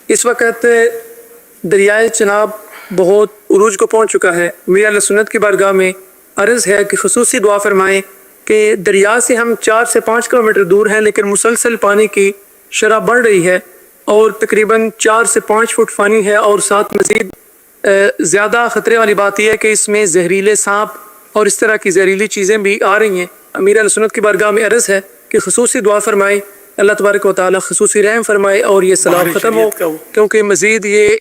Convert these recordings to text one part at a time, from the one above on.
اس وقت دریائے چناب بہت عروج کو پہنچ چکا ہے. میرا اہل سنت کی بارگاہ میں عرض ہے کہ خصوصی دعا فرمائیں کہ دریا سے ہم 4 سے 5 کلومیٹر دور ہیں، لیکن مسلسل پانی کی شرح بڑھ رہی ہے اور تقریباً 4 سے 5 فٹ پانی ہے، اور ساتھ مزید زیادہ خطرے والی بات یہ ہے کہ اس میں زہریلے سانپ اور اس طرح کی زہریلی چیزیں بھی آ رہی ہیں. امیر اہل سنت کی بارگاہ میں عرض ہے کہ خصوصی دعا فرمائیں، اللہ تبارک و تعالی خصوصی رحم فرمائے اور یہ سیلاب ختم ہو، کیونکہ مزید یہ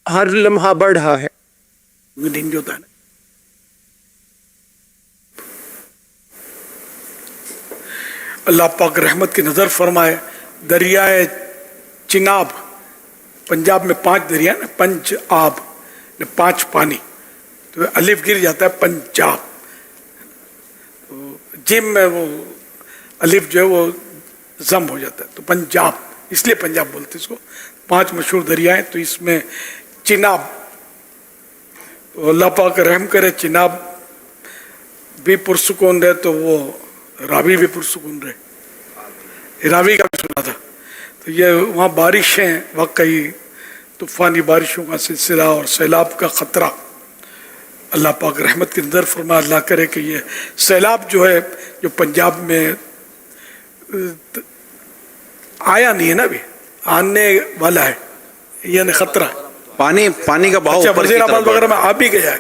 ہر لمحہ بڑھ رہا ہے. اللہ پاک رحمت کی نظر فرمائے. دریائے چناب، پنجاب میں 5 دریا نا، پنج آب، 5 پانی، تو الف گر جاتا ہے پنجاب. جم میں وہ الف جو ہے وہ ضم ہو جاتا ہے، تو پنجاب، اس لیے پنجاب بولتے اس کو. 5 مشہور دریائیں، تو اس میں چناب، تو اللہ پاک رحم کرے چناب بھی پرسکون رہے تو وہ راوی بھی پرسکون رہے. راوی کا بھی سنا تھا. تو یہ وہاں بارشیں واقعی طوفانی بارشوں کا سلسلہ اور سیلاب کا خطرہ، اللہ پاک رحمت کی نظر فرما. اللہ کرے کہ یہ سیلاب جو ہے جو پنجاب میں آیا نہیں ہے نا، ابھی آنے والا ہے، یعنی خطرہ. پانی کا بہاؤ اوپر وزیر آباد وغیرہ میں آ بھی گیا ہے.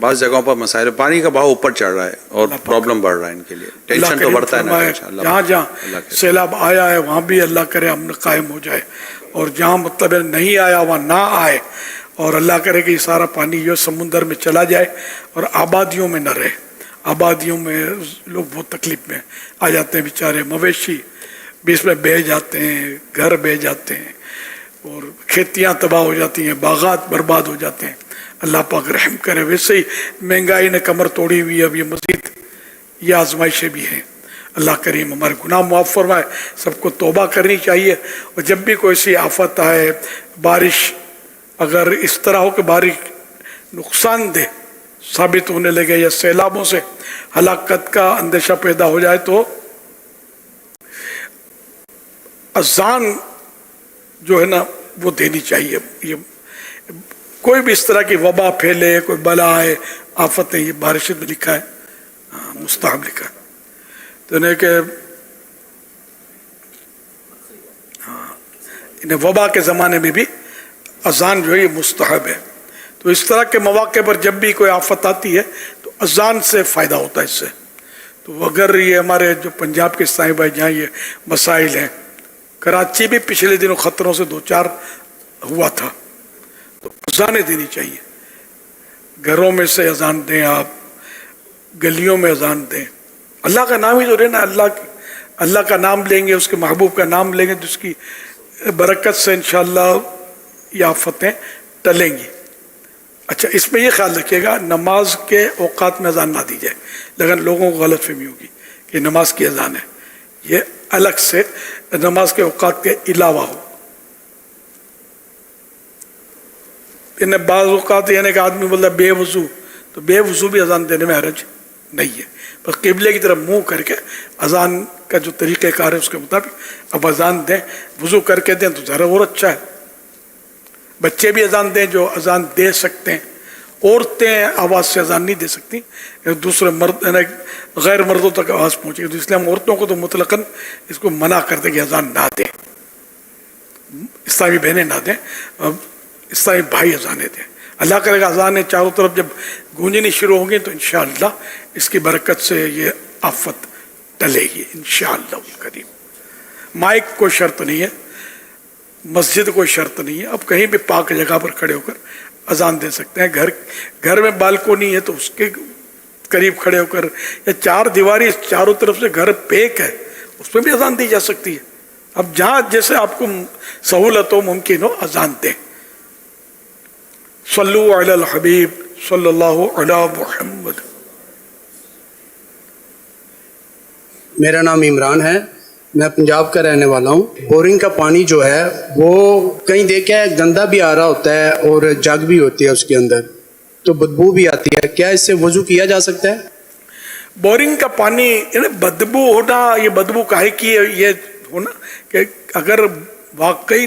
بعض جگہوں پر مسائل، پانی کا بہاؤ اوپر چڑھ رہا ہے اور پرابلم بڑھ رہا ہے ان کے لیے. ٹینشن تو بڑھتا ہے نا. جہاں جہاں سیلاب آیا ہے وہاں بھی اللہ کرے امن قائم ہو جائے، اور جہاں مطلب نہیں آیا وہاں نہ آئے، اور اللہ کرے کہ یہ سارا پانی جو سمندر میں چلا جائے اور آبادیوں میں نہ رہے. آبادیوں میں لوگ بہت تکلیف میں آ جاتے ہیں بیچارے، مویشی بھی اس میں بہہ جاتے ہیں، گھر بہہ جاتے ہیں، اور کھیتیاں تباہ ہو جاتی ہیں، باغات برباد ہو جاتے ہیں. اللہ پاک رحم کرے. ویسے ہی مہنگائی نے کمر توڑی ہوئی ہے، اب یہ مزید یہ آزمائشیں بھی ہیں. اللہ کریم ہمارے گناہ معاف فرمائے. سب کو توبہ کرنی چاہیے، اور جب بھی کوئی سی آفت آئے، بارش اگر اس طرح ہو کہ بارش نقصان دہ ثابت ہونے لگے یا سیلابوں سے ہلاکت کا اندیشہ پیدا ہو جائے، تو اذان جو ہے نا وہ دینی چاہیے. یہ کوئی بھی اس طرح کی وبا پھیلے، کوئی بلا آئے، آفتیں، یہ بارشیں میں لکھا ہے، مستحب لکھا ہے. تو انہیں کہ انہیں وبا کے زمانے میں بھی اذان جو ہے یہ مستحب ہے. تو اس طرح کے مواقع پر جب بھی کوئی آفت آتی ہے تو اذان سے فائدہ ہوتا ہے اس سے. تو اگر یہ ہمارے جو پنجاب کے اسلامی بھائی جہاں یہ مسائل ہیں، کراچی بھی پچھلے دنوں خطروں سے 2-4 ہوا تھا، تو اذانیں دینی چاہیے. گھروں میں سے اذان دیں، آپ گلیوں میں اذان دیں. اللہ کا نام ہی جو رہنا، اللہ کا نام لیں گے، اس کے محبوب کا نام لیں گے، جس کی برکت سے انشاءاللہ یہ آفتیں ٹلیں گی. اچھا، اس میں یہ خیال رکھیے گا نماز کے اوقات میں اذان نہ دی جائے، لیکن لوگوں کو غلط فہمی ہوگی کہ نماز کی اذان ہے. یہ الگ سے نماز کے اوقات کے علاوہ ہو. انہیں بعض اوقات یعنی کہ آدمی بولتا بے وضو، تو بے وضو بھی اذان دینے میں حرج نہیں ہے، بس قبلے کی طرف منہ کر کے اذان کا جو طریقہ کار ہے اس کے مطابق اب اذان دیں. وضو کر کے دیں تو ذرا اور اچھا ہے. بچے بھی اذان دیں جو اذان دے سکتے ہیں. عورتیں آواز سے اذان نہیں دے سکتی، دوسرے مرد یعنی غیر مردوں تک آواز پہنچے گی، تو اس لیے ہم عورتوں کو تو مطلقاً اس کو منع کر دیں کہ اذان نہ دیں. اسلامی بہنیں نہ دیں، اسلامی بھائی اذانیں دیں. اللہ کرے گا اذانیں چاروں طرف جب گونجنی شروع ہوں گی تو انشاءاللہ اس کی برکت سے یہ آفت ٹلے گی انشاءاللہ الکریم. مائک کوئی شرط نہیں ہے، مسجد کوئی شرط نہیں ہے. اب کہیں بھی پاک جگہ پر کھڑے ہو کر اذان دے سکتے ہیں. گھر میں بالکونی ہے تو اس کے قریب کھڑے ہو کر، یا 4 دیواری چاروں طرف سے گھر پیک ہے اس پہ بھی اذان دی جا سکتی ہے. اب جہاں جیسے آپ کو سہولت ہو، ممکن ہو، اذان دیں. صلو علی الحبیب صلی اللہ علی محمد. میرا نام عمران ہے، میں پنجاب کا رہنے والا ہوں. بورنگ کا پانی جو ہے وہ کہیں دیکھا ہے گندا بھی آ رہا ہوتا ہے اور جگ بھی ہوتی ہے اس کے اندر، تو بدبو بھی آتی ہے. کیا اس سے وضو کیا جا سکتا ہے؟ بورنگ کا پانی بدبو ہونا، یہ بدبو کاہے کی ہے؟ یہ ہونا کہ اگر واقعی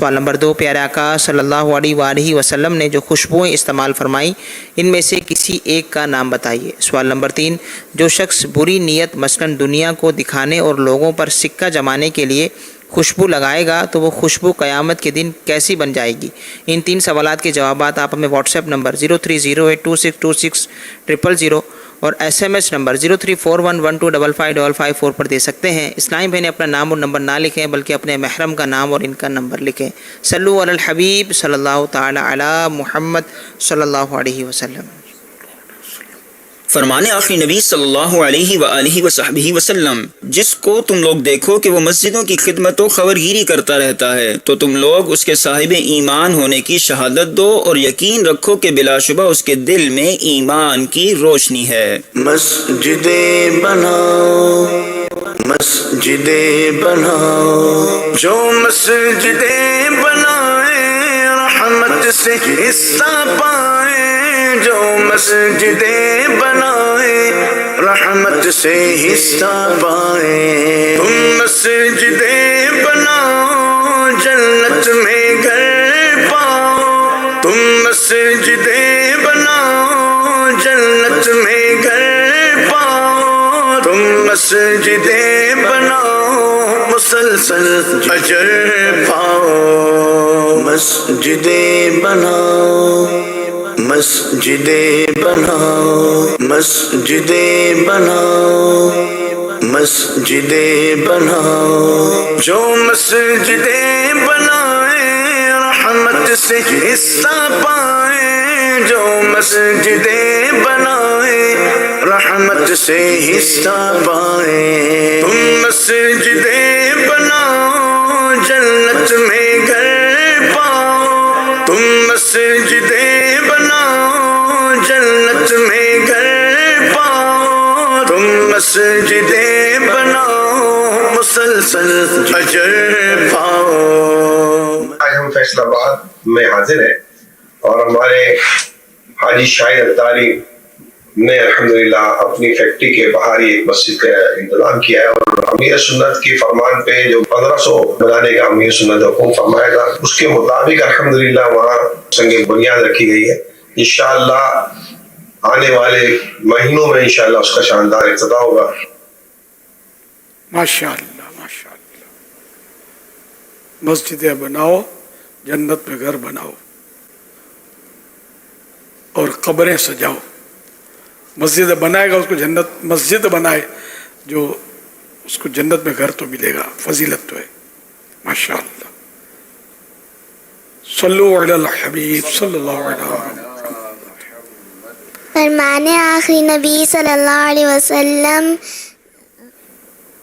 سوال نمبر 2، پیارے آقا صلی اللہ علیہ وآلہ وسلم نے جو خوشبوئیں استعمال فرمائی ان میں سے کسی ایک کا نام بتائیے۔ سوال نمبر 3، جو شخص بری نیت مثلاً دنیا کو دکھانے اور لوگوں پر سکہ جمانے کے لیے خوشبو لگائے گا تو وہ خوشبو قیامت کے دن کیسی بن جائے گی؟ ان 3 سوالات کے جوابات آپ ہمیں واٹس ایپ نمبر 0308262600 اور SMS نمبر 0341125555 پر دے سکتے ہیں۔ اسلامی بھائی نے اپنا نام اور نمبر نہ لکھیں بلکہ اپنے محرم کا نام اور ان کا نمبر لکھیں۔ صلو علی الحبیب صلی اللہ تعالی علی محمد صلی اللہ علیہ وسلم۔ فرمانے آخری نبی صلی اللہ علیہ وآلہ وصحبہ وسلم، جس کو تم لوگ دیکھو کہ وہ مسجدوں کی خدمت و خبرگیری کرتا رہتا ہے تو تم لوگ اس کے صاحب ایمان ہونے کی شہادت دو اور یقین رکھو کہ بلا شبہ اس کے دل میں ایمان کی روشنی ہے۔ مسجدیں بناؤ، مسجدیں بناؤ، جو مسجدیں بنائے رحمت سے حصہ پائے، جو مسجدیں بنائے رحمت سے حصہ پائے۔ تم مسجدیں بناؤ جنت میں گھر پاؤ، تم مسجدیں بناؤ جنت میں گھر پاؤ، تم مسجدیں بناؤ مسلسل اجر پاؤ۔ مسجدیں بناؤ، مسجدیں بناؤ، مسجدیں بناؤ، مسجدیں بناؤ، جو مسجدیں بنائے رحمت سے حصہ پائے، جو مسجدیں بنائے رحمت سے حصہ پائے۔ تم مسجدیں بناؤ جنت میں گھر پاؤ، تم مسجدیں بناؤ جنت میں گھر پاؤ، تم مسجدیں بناؤ مسلسل اجر پاؤ۔ آج ہم فیصل آباد میں حاضر ہیں اور ہمارے حاجی شاہد اتاری نے الحمدللہ اپنی فیکٹری کے باہر ایک مسجد کا انتظام کیا ہے اور امیر سنت کی فرمان پہ جو 1500 بنانے کا امیر سنت حکم فرمایا تھا اس کے مطابق الحمدللہ وہاں سنگ بنیاد رکھی گئی ہے۔ انشاءاللہ آنے والے مہینوں میں انشاءاللہ اس کا شاندار افتتاح ہوگا۔ ماشاءاللہ ماشاءاللہ، مسجدیں بناؤ جنت میں گھر بناؤ اور قبریں سجاؤ۔ مسجد بنائے گا اس کو جنت، مسجد بنائے جو اس کو جنت میں گھر تو ملے گا، فضیلت تو ہے۔ ماشاءاللہ، صلو علی الحبیب صلی اللہ علیہ وسلم۔ فرمانے آخری نبی صلی اللہ علیہ وسلم،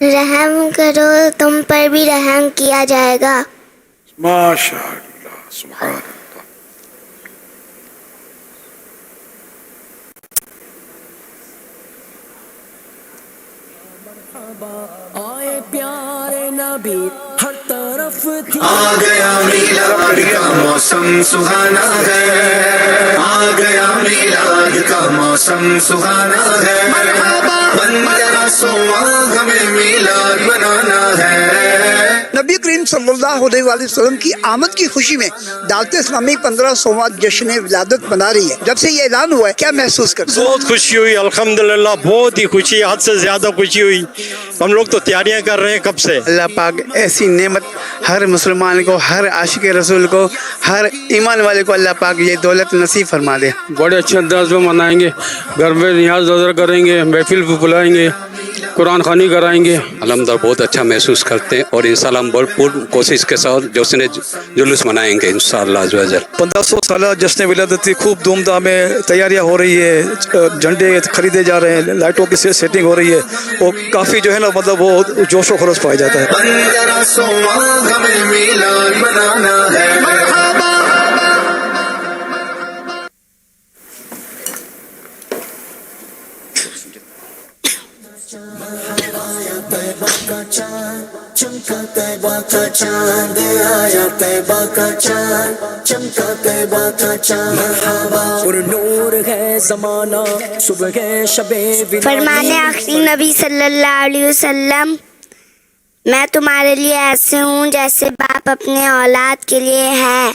رحم کرو تم پر بھی رحم کیا جائے گا۔ ماشاءاللہ، سبحان اللہ۔ آئے پیارے نبی ہر طرف آ گیا میلاد کا موسم سہانا ہے، آ گیا میلاد کا موسم سہانا ہے، بندہ سوا ہمیں میلاد منانا ہے۔ نبی کریم صلی اللہ علیہ وآلہ وسلم کی آمد کی خوشی میں دعوت اسلامی 1500واں جشن ولادت منا رہی ہے۔ جب سے یہ اعلان ہوا ہے کیا محسوس کرتے ہیں؟ بہت خوشی ہوئی الحمدللہ، بہت ہی خوشی، حد سے زیادہ خوشی ہوئی۔ ہم لوگ تو تیاریاں کر رہے ہیں کب سے۔ اللہ پاک ایسی نعمت ہر مسلمان کو، ہر عاشق رسول کو، ہر ایمان والے کو اللہ پاک یہ دولت نصیب فرما دے۔ بڑے اچھے انداز میں منائیں گے، گھر میں نیاز نظر کریں گے، محفل بھی بلائیں گے، قرآن خوانی کرائیں گے۔ الحمدللہ بہت اچھا محسوس کرتے ہیں اور انشاءاللہ ہم بھرپور کوشش کے ساتھ جشن جلوس منائیں گے انشاءاللہ عز و جل۔ 1500 سالہ جشن ولادت کی خوب دھوم دھام میں تیاریاں ہو رہی ہے، جھنڈے خریدے جا رہے ہیں، لائٹوں کی سیٹنگ ہو رہی ہے اور کافی جو ہے نا مطلب وہ جوش و خروش پایا جاتا ہے۔ چمکا طیبہ کا چاند آیا، طیبہ کا چاند چمکا، طیبہ کا چاند مرحبا، پر نور ہے زمانہ صبح شب۔ فرمانے آخری نبی صلی اللہ علیہ وسلم، میں تمہارے لیے ایسے ہوں جیسے باپ اپنے اولاد کے لیے ہے.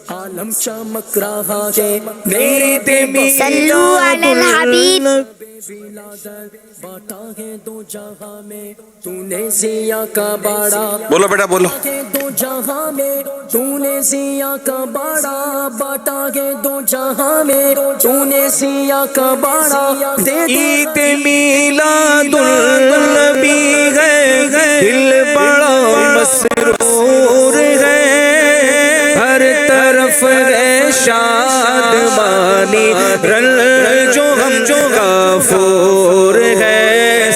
عالم چمک رہا ہے میرے بے صلو علی الحبیب. باٹا ہے دو جہاں میں تو نے ضیا کا باڑا. بولو بیٹا بولو. دو جہاں میں تو نے ضیا کا باڑا. باٹا ہے دو جہاں میں تو نے ضیا کا باڑا. عید میلاد النبی ہے دل بڑا مسرور ہے. ہر طرف ہے شادمانی رل جو ہم جو غفور ہے.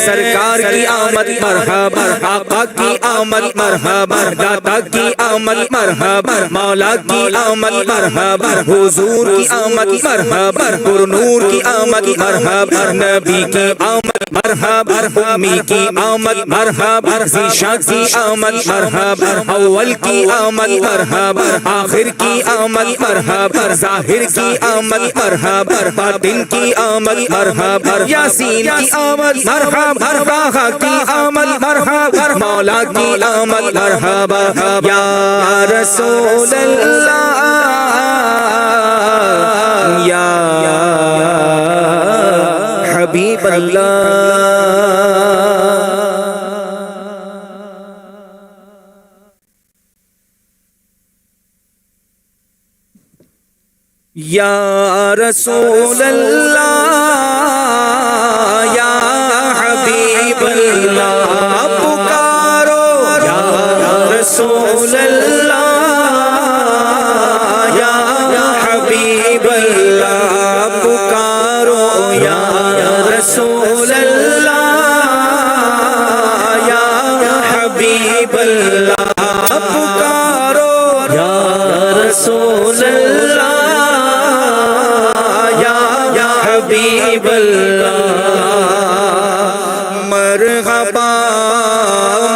سرکار کی آمد مرحبا, آقا کی آمد مرحبا, داتا کی آمد مرحبا, مولا کی آمد مرحبا, حضور کی آمد مرحبا, پر نور کی آمد مرحبا, نبی کی آمد مرحبا, امی کی آمد مرحبا, ذیشا کی آمد مرحبا, اول کی آمد مرحبا, آخر کی آمد مرحبا, ظاہر کی آمد مرحبا, باطن کی آمد مرحبا, یاسین کی آمد مرحبا, راہا کی آمد مرحبا, مولا کی آمد مرحبا. یا رسول اللہ یا حبیب اللہ. یا رسول اللہ یا حبیب اللہ پکارو. یا رسول اللہ یا حبیب اللہ پکارو. یا رسول اللہ یا حبیب اللہ پکارو. یا رسول اللہ حبیب اللہ. مرحبا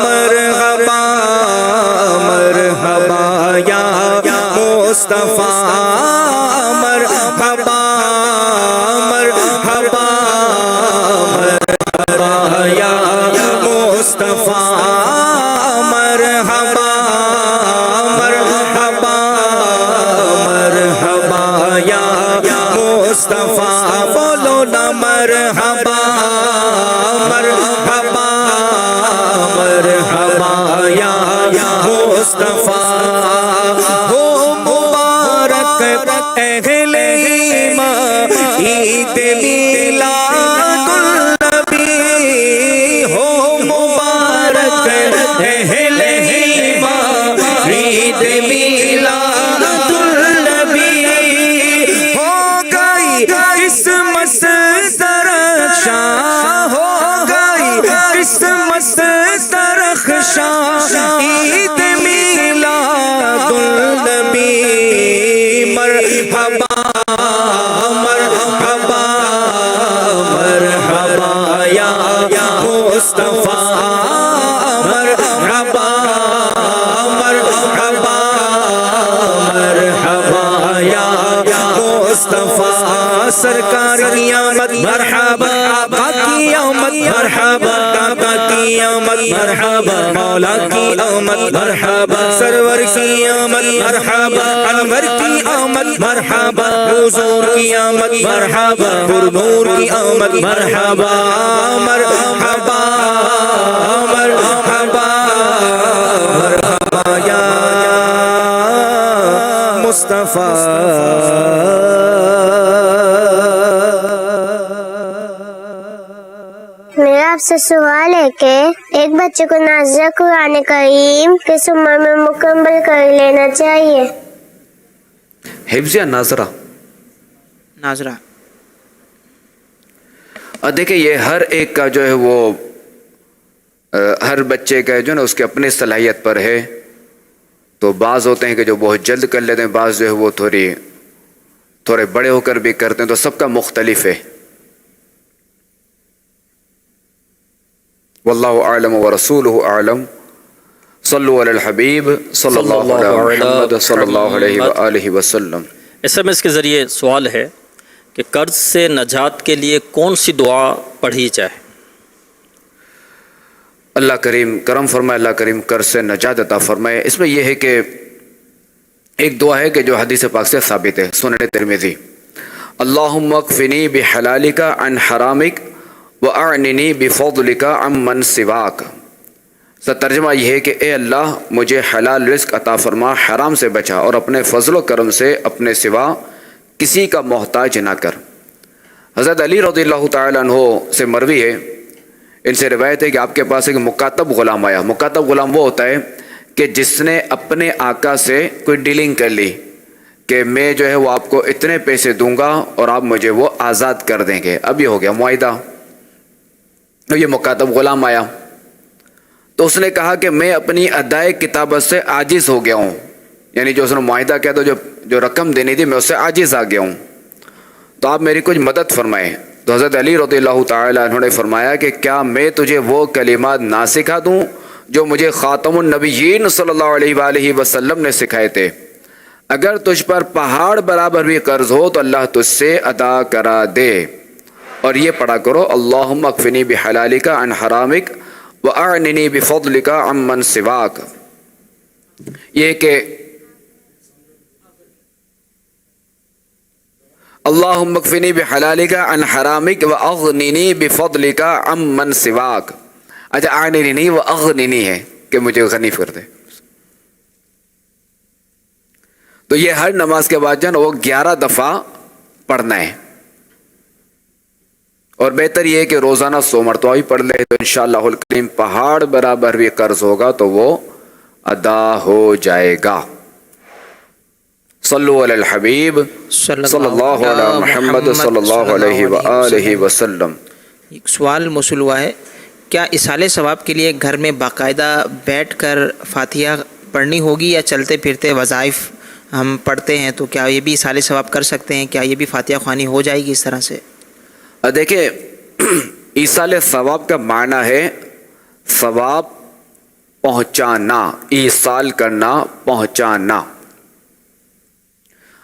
مرحبا مرحبا یا مصطفیٰ, مرحبا مرحبا مرحبا یا مصطفیٰ, مرحبا مرحبا مرحبا یا مصطفیٰ. بولو نا مرحبا مرحبا مرحبا یا مصطفیٰ. ہو مبارک اہل ایمان عید میلاد النبی. ہو مبارک اہل ایمان عید میلاد النبی. ہو گئی کرسمس درخشاں, ہو گئی کرسمس درخشاں, عید میلاد النبی. مرحبا مرحبا مرحبا یا مصطفیٰ, مرحبا مرحبا مرحبا یا مصطفیٰ. سرکار کی آمد مرحبا, آقا کی آمد مرحبا, داتا کی آمد مرحبا, مولا کی آمد مرحبا, سرور کی آمد مرحبا, انور کی آمد مرحبا, حضور کی آمد مرحبا, پر نور کی آمد مرحبا. مرحبا مرحبا مرحبا یا مصطفیٰ. میرا آپ سے سوال ہے کہ ایک بچے کو نازلہ قرآن کریم کس عمر میں مکمل کر لینا چاہیے؟ حفظ یا ناظرہ؟ ناظرہ. اور دیکھیں یہ ہر ایک کا جو ہے وہ ہر بچے کا جو ہے نا اس کے اپنے صلاحیت پر ہے. تو بعض ہوتے ہیں کہ جو بہت جلد کر لیتے ہیں, بعض جو ہے وہ تھوڑے بڑے ہو کر بھی کرتے ہیں. تو سب کا مختلف ہے. واللہ اعلم ورسولہ اعلم. صلو علی الحبیب صلی اللہ علیہ محمد صلی اللہ علیہ وآلہ وسلم. SMS کے ذریعے سوال ہے کہ قرض سے نجات کے لیے کون سی دعا پڑھی جائے؟ اللہ کریم کرم فرمائے، اللہ کریم قرض سے نجات عطا فرمائے۔ اس میں یہ ہے کہ ایک دعا ہے کہ جو حدیث پاک سے ثابت ہے، سنن ترمذی، اللہم اکفنی بحلالک عن حرامک واعننی بفضلک عمن سواک۔ سر ترجمہ یہ ہے کہ اے اللہ مجھے حلال رزق عطا فرما، حرام سے بچا، اور اپنے فضل و کرم سے اپنے سوا کسی کا محتاج نہ کر۔ حضرت علی رضی اللہ تعالیٰ عنہ سے مروی ہے، ان سے روایت ہے کہ آپ کے پاس ایک مکاتب غلام آیا۔ مکاتب غلام وہ ہوتا ہے کہ جس نے اپنے آقا سے کوئی ڈیلنگ کر لی کہ میں جو ہے وہ آپ کو اتنے پیسے دوں گا اور آپ مجھے وہ آزاد کر دیں گے۔ اب یہ ہو گیا معاہدہ۔ تو یہ مکاتب غلام آیا تو اس نے کہا کہ میں اپنی ادائے کتابت سے عاجز ہو گیا ہوں، یعنی جو اس نے معاہدہ کیا تو جو رقم دینی تھی میں اس سے عاجز آ گیا ہوں، تو آپ میری کچھ مدد فرمائیں۔ تو حضرت علی رضی اللہ تعالیٰ عنہ نے فرمایا کہ کیا میں تجھے وہ کلمات نہ سکھا دوں جو مجھے خاتم النبیین صلی اللہ علیہ وآلہ وسلم نے سکھائے تھے؟ اگر تجھ پر پہاڑ برابر بھی قرض ہو تو اللہ تجھ سے ادا کرا دے۔ اور یہ پڑھا کرو، اللہم اکفنی بحلالک عن حرامک واعننی بفضلک عمن سواک۔ یہ کہ اللہم اکفنی بحلالک عن حرامک واغننی بفضلک عمن سواک۔ اچھا اعننی واغننی ہے کہ مجھے غنی کر دے۔ تو یہ ہر نماز کے بعد جو ہے وہ 11 دفعہ پڑھنا ہے، اور بہتر یہ ہے کہ روزانہ 100 مرتبہ ہی پڑھ لے تو انشاءاللہ الکریم پہاڑ برابر بھی قرض ہوگا تو وہ ادا ہو جائے گا۔ صلو علی الحبیب صلی اللہ علی محمد صلی اللہ علیہ وآلہ وسلم۔ ایک سوال موصول ہوا ہے، کیا اصالِ ثواب کے لیے گھر میں باقاعدہ بیٹھ کر فاتحہ پڑھنی ہوگی یا چلتے پھرتے وظائف ہم پڑھتے ہیں تو کیا یہ بھی اصالِ ثواب کر سکتے ہیں؟ کیا یہ بھی فاتحہ خوانی ہو جائے گی اس طرح سے؟ دیکھیں ایصال ثواب کا معنی ہے ثواب پہنچانا، ایصال کرنا، پہنچانا۔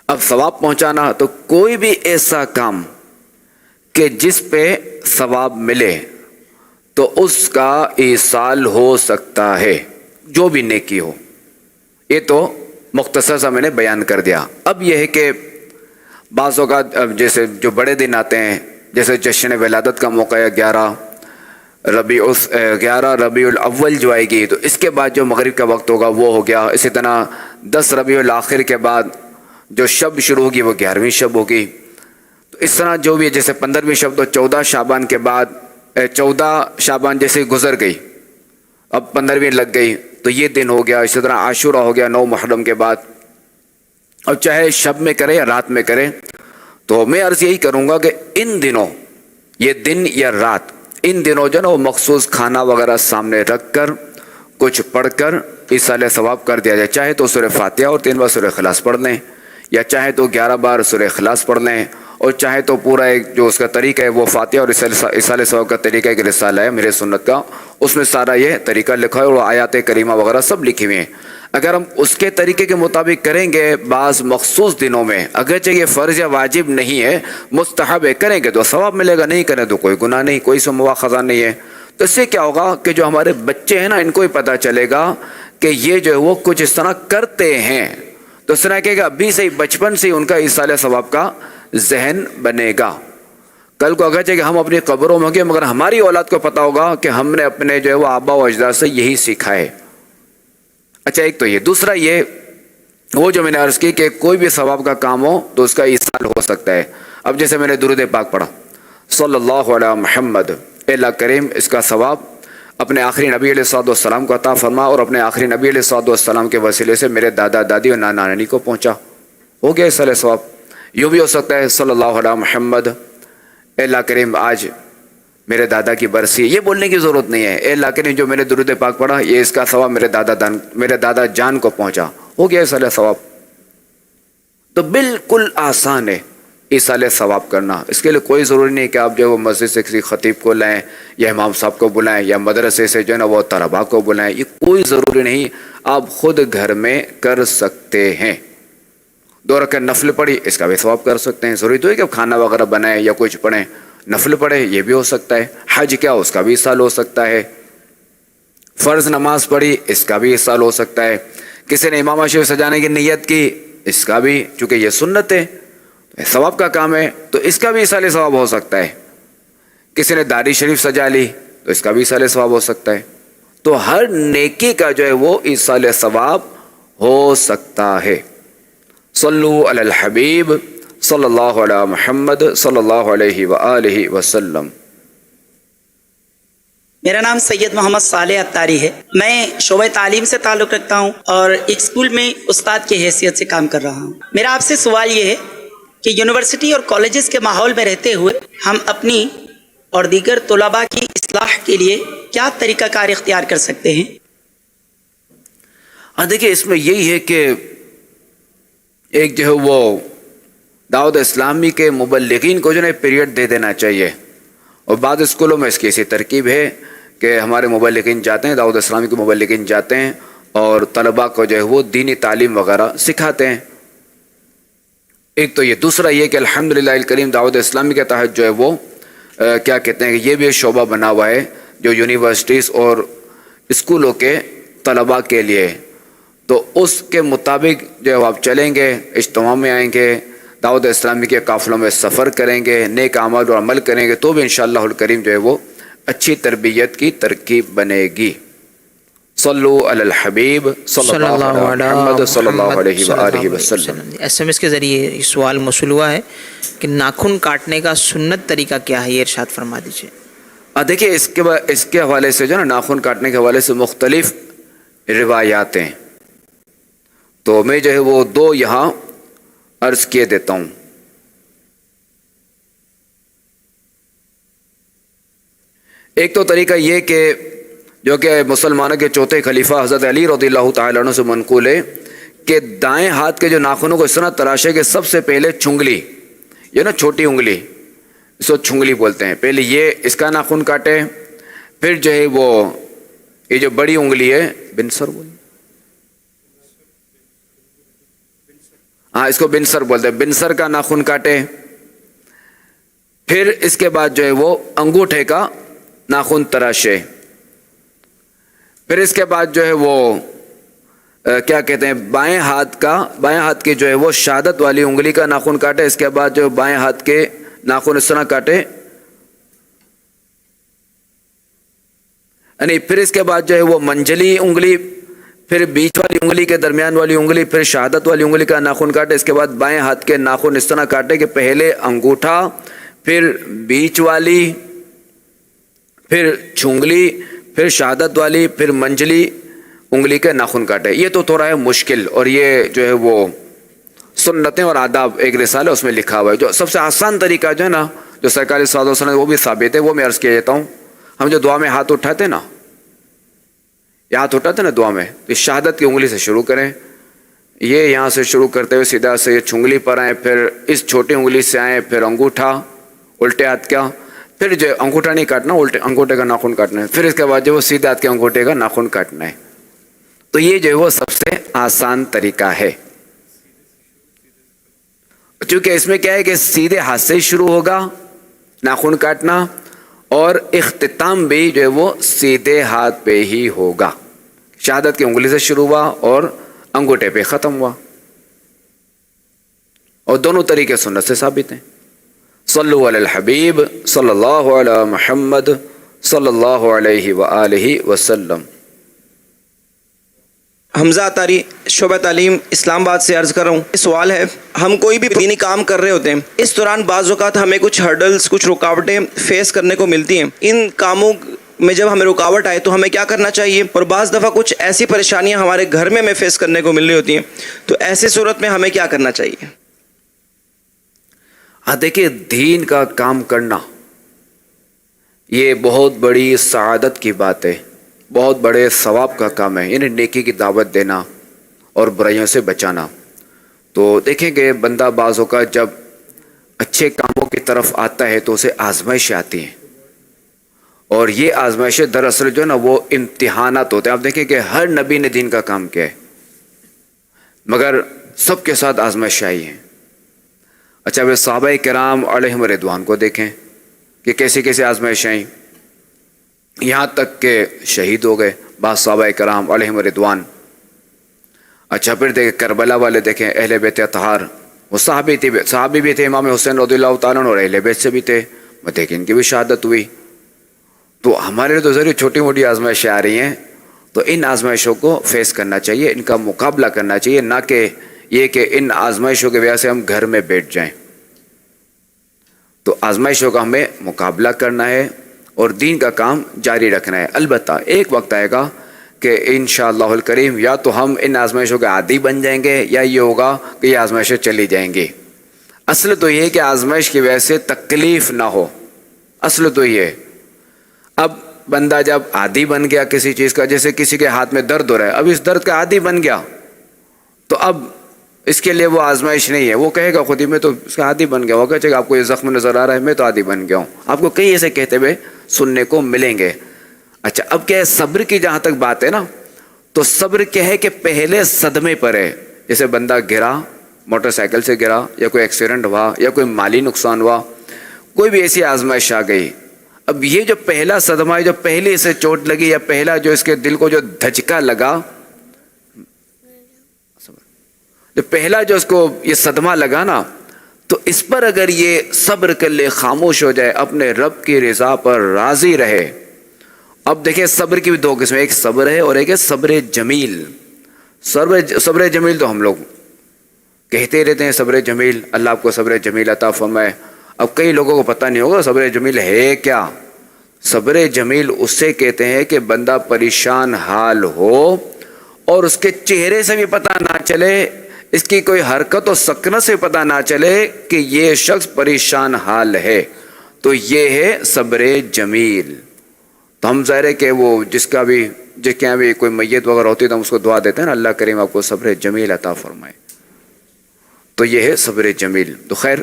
اب ثواب پہنچانا تو کوئی بھی ایسا کام کہ جس پہ ثواب ملے تو اس کا ایصال ہو سکتا ہے، جو بھی نیکی ہو۔ یہ تو مختصر سا میں نے بیان کر دیا۔ اب یہ ہے کہ بعض اوقات جیسے جو بڑے دن آتے ہیں، جیسے جشن ولادت کا موقع ہے 11 ربیع الاول جو آئے گی، تو اس کے بعد جو مغرب کا وقت ہوگا وہ ہو گیا۔ اسی طرح 10 ربیع الاخر کے بعد جو شب شروع ہوگی وہ 11ویں شب ہوگی۔ تو اس طرح جو بھی جیسے 15ویں شب تو 14 شعبان کے بعد 14 شعبان جیسے گزر گئی، اب 15ویں لگ گئی تو یہ دن ہو گیا۔ اسی طرح عاشورہ ہو گیا 9 محرم کے بعد۔ اب چاہے شب میں کرے یا رات میں کرے، تو میں عرض یہی کروں گا کہ ان دنوں، یہ دن یا رات، ان دنوں جو نا وہ مخصوص کھانا وغیرہ سامنے رکھ کر کچھ پڑھ کر ایصال ثواب کر دیا جائے۔ چاہے تو سورہ فاتحہ اور 3 بار سورہ اخلاص پڑھ لیں، یا چاہے تو 11 بار سورہ اخلاص پڑھ لیں، اور چاہے تو پورا ایک جو اس کا طریقہ ہے وہ فاتحہ اور ایصال ثواب کا طریقہ ایک رسالہ ہے میرے سنت کا، اس میں سارا یہ طریقہ لکھا ہے اور آیات کریمہ وغیرہ سب لکھی ہوئی ہیں۔ اگر ہم اس کے طریقے کے مطابق کریں گے بعض مخصوص دنوں میں، اگرچہ یہ فرض یا واجب نہیں ہے، مستحب ہے، کریں گے تو ثواب ملے گا، نہیں کریں تو کوئی گناہ نہیں، کوئی سو مواخذہ نہیں ہے۔ تو اس سے کیا ہوگا کہ جو ہمارے بچے ہیں نا، ان کو ہی پتہ چلے گا کہ یہ جو ہے وہ کچھ اس طرح کرتے ہیں، تو اس طرح کہ ابھی سے ہی بچپن سے ان کا ایصال ثواب کا ذہن بنے گا۔ کل کو اگرچہ کہ ہم اپنی قبروں میں ہوں گے، مگر ہماری اولاد کو پتہ ہوگا کہ ہم نے اپنے جو ہے وہ آبا و اجداد سے یہی سیکھا ہے۔ اچھا ایک تو یہ، دوسرا یہ وہ جو میں نے عرض کی کہ کوئی بھی ثواب کا کام ہو تو اس کا ایصال ہو سکتا ہے۔ اب جیسے میں نے درود پاک پڑھا صلی اللہ علی محمد، اے اللہ کریم اس کا ثواب اپنے آخری نبی علیہ الصلوۃ والسلام کو عطا فرما، اور اپنے آخری نبی علیہ الصلوۃ والسلام کے وسیلے سے میرے دادا دادی اور نانا نانی کو پہنچا، ہو گیا ایصال ثواب۔ یوں بھی ہو سکتا ہے صلی اللہ علی محمد، اے اللہ کریم آج میرے دادا کی برسی، یہ بولنے کی ضرورت نہیں ہے، اے اللہ کریم جو میں نے درود پاک پڑھا یہ اس کا ثواب میرے دادا جان کو پہنچا، ہو گیا ایصال ثواب۔ تو بالکل آسان ہے ایصال ثواب کرنا۔ اس کے لیے کوئی ضروری نہیں کہ آپ جو وہ مسجد سے کسی خطیب کو لائیں یا امام صاحب کو بلائیں یا مدرسے سے جو ہے نا وہ طلباء کو بلائیں، یہ کوئی ضروری نہیں، آپ خود گھر میں کر سکتے ہیں۔ 2 رکعت نفل پڑھی اس کا بھی ثواب کر سکتے ہیں. ضروری تو ہے کہ کھانا وغیرہ بنائے یا کچھ پڑھیں, نفل پڑھے یہ بھی ہو سکتا ہے. حج کیا اس کا بھی سال ہو سکتا ہے. فرض نماز پڑھی اس کا بھی سال ہو سکتا ہے. کسی نے امامہ شریف سجانے کی نیت کی اس کا بھی, چونکہ یہ سنت ہے ثواب کا کام ہے تو اس کا بھی سال ثواب ہو سکتا ہے. کسی نے داری شریف سجا لی تو اس کا بھی سال ثواب ہو سکتا ہے. تو ہر نیکی کا جو ہے وہ ایصال ثواب ہو سکتا ہے. صلو علی الحبیب صلی اللہ علیہ محمد صلی اللہ علیہ وآلہ وسلم. میرا نام سید محمد صالح اتاری ہے. میں شعبہ تعلیم سے تعلق رکھتا ہوں اور ایک اسکول میں استاد کی حیثیت سے کام کر رہا ہوں. میرا آپ سے سوال یہ ہے کہ یونیورسٹی اور کالجز کے ماحول میں رہتے ہوئے ہم اپنی اور دیگر طلباء کی اصلاح کے لیے کیا طریقہ کار اختیار کر سکتے ہیں؟ دیکھیے اس میں یہی ہے کہ ایک جو ہے وہ دعوت اسلامی کے مبلغین کو جو ہے پیریڈ دے دینا چاہیے. اور بعض اسکولوں میں اس کی ایسی ترکیب ہے کہ ہمارے مبلغین جاتے ہیں, دعوت اسلامی کے مبلغین جاتے ہیں اور طلباء کو جو ہے وہ دینی تعلیم وغیرہ سکھاتے ہیں. ایک تو یہ, دوسرا یہ کہ الحمدللہ الکریم دعوت اسلامی کے تحت جو ہے وہ کیا کہتے ہیں کہ یہ بھی شعبہ بنا ہوا ہے جو یونیورسٹیز اور اسکولوں کے طلباء کے لیے. تو اس کے مطابق جو ہے آپ چلیں گے, اجتماع میں آئیں گے, دعوت اسلامی کے قافلوں میں سفر کریں گے, نیک اعمال اور عمل کریں گے تو بھی انشاءاللہ الکریم جو ہے وہ اچھی تربیت کی ترکیب بنے گی. صلو علی الحبیب صلی اللہ علیہ محمد صلی اللہ علیہ وآلہ وسلم. SMS کے ذریعے یہ سوال موصول ہوا ہے کہ ناخن کاٹنے کا سنت طریقہ کیا ہے, یہ ارشاد فرما دیجیے. دیکھیے اس کے حوالے سے جو ہے نا ناخن کاٹنے کے حوالے سے مختلف روایات ہیں, تو میں جو ہے وہ 2 یہاں عرض کیے دیتا ہوں. ایک تو طریقہ یہ کہ جو کہ مسلمانوں کے چوتھے خلیفہ حضرت علی رضی اللہ تعالیٰ عنہ سے منقول ہے کہ دائیں ہاتھ کے جو ناخنوں کو اس طرح تراشے کہ سب سے پہلے چنگلی, یہ نا چھوٹی انگلی, اس کو چنگلی بولتے ہیں, پہلے یہ اس کا ناخن کاٹے, پھر جو ہے وہ یہ جو بڑی انگلی ہے بنسر بولتے, ہاں اس کو بنسر بولتے ہیں, بنسر کا ناخن کاٹے, پھر اس کے بعد جو ہے وہ انگوٹھے کا ناخن تراشے, پھر اس کے بعد جو ہے وہ کیا کہتے ہیں بائیں ہاتھ کی جو ہے وہ شہادت والی انگلی کا ناخن کاٹے, اس کے بعد جو بائیں ہاتھ کے ناخن اس طرح کاٹے, یعنی پھر اس کے بعد جو ہے وہ منجلی انگلی, پھر بیچ والی انگلی کے درمیان والی انگلی, پھر شہادت والی انگلی کا ناخن کاٹے, اس کے بعد بائیں ہاتھ کے ناخن اس طرح کاٹے کہ پہلے انگوٹھا, پھر بیچ والی, پھر چنگلی, پھر شہادت والی, پھر منجلی انگلی کے ناخن کاٹے. یہ تو تھوڑا ہے مشکل, اور یہ جو ہے وہ سنتیں اور آداب ایک رسالہ اس میں لکھا ہوا ہے. جو سب سے آسان طریقہ جو ہے نا جو سرکار صلی اللہ علیہ وسلم وہ بھی ثابت ہے, وہ میں عرض کیا دیتا ہوں. ہم جو دعا میں ہاتھ اٹھاتے نا, یہ ہاتھ اٹھاتے نا دعا میں, تو شہادت کی انگلی سے شروع کریں, یہ یہاں سے شروع کرتے ہوئے سیدھا سے یہ چنگلی پر آئیں, پھر اس چھوٹی انگلی سے آئیں, پھر انگوٹھا الٹے ہاتھ کا, پھر جو انگوٹھا نہیں کاٹنا, الٹے انگوٹھے کا ناخن کاٹنا ہے, پھر اس کے بعد جو وہ سیدھے ہاتھ کے انگوٹھے کا ناخن کاٹنا ہے. تو یہ جو ہے وہ سب سے آسان طریقہ ہے, چونکہ اس میں کیا ہے کہ سیدھے ہاتھ سے شروع ہوگا ناخن کاٹنا, اور اختتام بھی جو ہے وہ سیدھے ہاتھ پہ ہی ہوگا. شہادت کی انگلی سے شروع ہوا اور انگوٹھے پہ ختم ہوا, اور دونوں طریقے سنت سے ثابت ہیں. صلو علی الحبیب صلی اللہ علی محمد صلی اللہ علیہ وآلہ وسلم. حمزہ اتاری شعبہ تعلیم اسلام آباد سے عرض کر رہا ہوں. سوال ہے, ہم کوئی بھی دینی کام کر رہے ہوتے ہیں, اس دوران بعض اوقات ہمیں کچھ ہرڈلز, کچھ رکاوٹیں فیس کرنے کو ملتی ہیں. ان کاموں میں جب ہمیں رکاوٹ آئے تو ہمیں کیا کرنا چاہیے, اور بعض دفعہ کچھ ایسی پریشانیاں ہمارے گھر میں فیس کرنے کو مل رہی ہوتی ہیں, تو ایسی صورت میں ہمیں کیا کرنا چاہیے؟ دیکھیے دین کا کام کرنا یہ بہت بڑی سعادت کی بات ہے, بہت بڑے ثواب کا کام ہے, یعنی نیکی کی دعوت دینا اور برائیوں سے بچانا. تو دیکھیں کہ بندہ بعض اوقات جب اچھے کاموں کی طرف آتا ہے تو اسے آزمائشیں آتی ہیں, اور یہ آزمائشیں دراصل جو ہے نا وہ امتحانات ہوتے ہیں. آپ دیکھیں کہ ہر نبی نے دین کا کام کیا ہے, مگر سب کے ساتھ آزمائش آئی ہیں. اچھا وہ صحابہ کرام علیہم رضوان کو دیکھیں کہ کیسے کیسے آزمائش آئیں، یہاں تک کہ شہید ہو گئے بعض صحابہ کرام علیہم رضوان. اچھا پھر دیکھیں کربلا والے دیکھیں، اہل بیت اطہار، وہ صحابی بھی تھے، امام حسین رضی اللہ تعالیٰ عنہ اور اہل بیت سے بھی تھے، وہ دیکھیں ان کی بھی شہادت ہوئی. تو ہمارے لیے تو ضرور چھوٹی موٹی آزمائشیں آ رہی ہیں، تو ان آزمائشوں کو فیس کرنا چاہیے، ان کا مقابلہ کرنا چاہیے، نہ کہ یہ کہ ان آزمائشوں کی وجہ سے ہم گھر میں بیٹھ جائیں. تو آزمائشوں کا ہمیں مقابلہ کرنا ہے اور دین کا کام جاری رکھنا ہے. البتہ ایک وقت آئے گا کہ انشاءاللہ الکریم یا تو ہم ان آزمائشوں کے عادی بن جائیں گے یا یہ ہوگا کہ یہ آزمائشیں چلی جائیں گی. اصل تو یہ ہے کہ آزمائش کی وجہ سے تکلیف نہ ہو، اصل تو یہ ہے. اب بندہ جب عادی بن گیا کسی چیز کا، جیسے کسی کے ہاتھ میں درد ہو رہا ہے، اب اس درد کا عادی بن گیا تو اب اس کے لیے وہ آزمائش نہیں ہے. وہ کہے گا خود ہی میں تو اس کا عادی بن گیا ہوگا، چاہے آپ کو یہ زخم نظر آ رہا ہے میں تو عادی بن گیا ہوں. آپ کو کئی ایسے کہتے ہوئے سننے کو ملیں گے. اچھا اب کیا ہے، صبر کی جہاں تک بات ہے نا، تو صبر کیا ہے کہ پہلے صدمے پر ہے. جیسے بندہ گرا، موٹر سائیکل سے گرا، یا کوئی ایکسیڈنٹ ہوا، یا کوئی مالی نقصان ہوا، کوئی بھی ایسی آزمائش آ گئی. اب یہ جو پہلا صدمہ ہے، جو پہلی اسے چوٹ لگی یا پہلا جو اس کے دل کو جو دھچکا لگا، جو پہلا جو اس کو یہ صدمہ لگا نا، تو اس پر اگر یہ صبر کر لے، خاموش ہو جائے، اپنے رب کی رضا پر راضی رہے. اب دیکھیں صبر کی بھی دو قسمیں، ایک صبر ہے اور ایک ہے صبر جمیل. صبر جمیل تو ہم لوگ کہتے رہتے ہیں صبر جمیل، اللہ آپ کو صبر جمیل عطا فرمائے. اب کئی لوگوں کو پتہ نہیں ہوگا صبر جمیل ہے کیا. صبر جمیل اسے کہتے ہیں کہ بندہ پریشان حال ہو اور اس کے چہرے سے بھی پتہ نہ چلے، اس کی کوئی حرکت و سکنت سے پتہ نہ چلے کہ یہ شخص پریشان حال ہے، تو یہ ہے صبر جمیل. تو ہم ظاہر ہے کہ وہ جس کے یہاں بھی کوئی میت وغیرہ ہوتی ہے تو ہم اس کو دعا دیتے ہیں نا، اللہ کریم آپ کو صبر جمیل عطا فرمائے. تو یہ ہے صبر جمیل. تو خیر